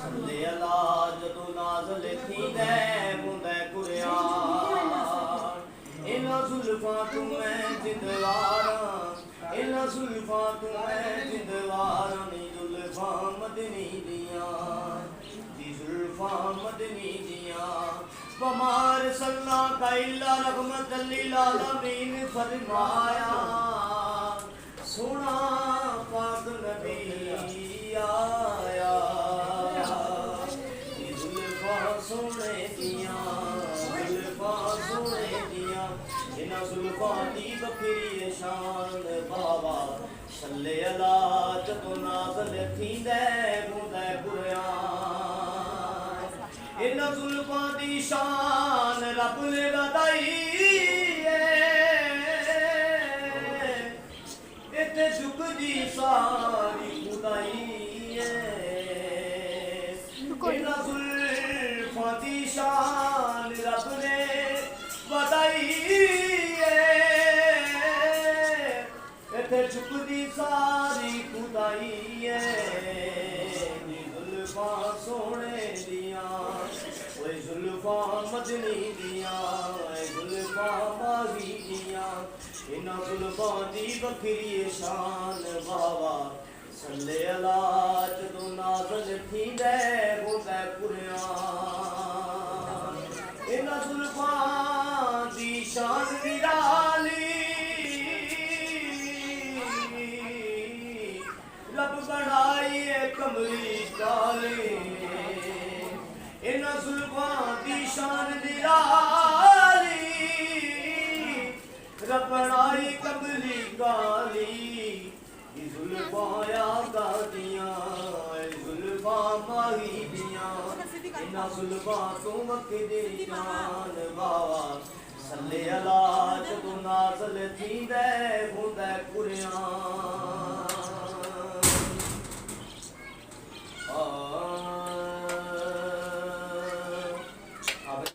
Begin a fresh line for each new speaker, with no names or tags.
सल्ले अला जदों नाज़िल थींदे हुंदे कुरान इन्हां जुल्फां तू मैं जिंदवारां इन्हां जुल्फां तू मैं जिंदवारां नी जुल्फां मदनी दियां दी जुल्फां मदनी दियां पमार सल्ला का इल्ला रहमत लिल आलमीन फरमाया सोना पाक नबी आया जुल्फां सोने दियां जुल्फां सोने दियां इन्हां जुल्फां दी बखरी शान बाबा सल्ले अला जदों नाज़िल थींदे हुंदे कुरान इन्हां जुल्फां दी शान रब ने वधाई इत्थे झुकदी सारी खुदाई इन्हां जुल्फां दी शान रब ने वधाई इत्थे झुकदी सारी खुदाई जुल्फां सोने दियां ओए जुल्फां मदनी दियां जुल्फां माही दियां इन्हां जुल्फां दी बखरी शान बाबा सल्ले अला जदों नाज़िल थींदे हुंदे कुरान इन्हां जुल्फां दी शान निराली रब बनाई कमली काली इन्हां जुल्फां दी शान निराली रब बनाई कमली काली जुल्फां आका दियां जुल्फां माही दियां इन्हां जुल्फां तू वखरी जान बाबा सल्ले अला जदों नाज़िल थींदे हुंदे कुरान।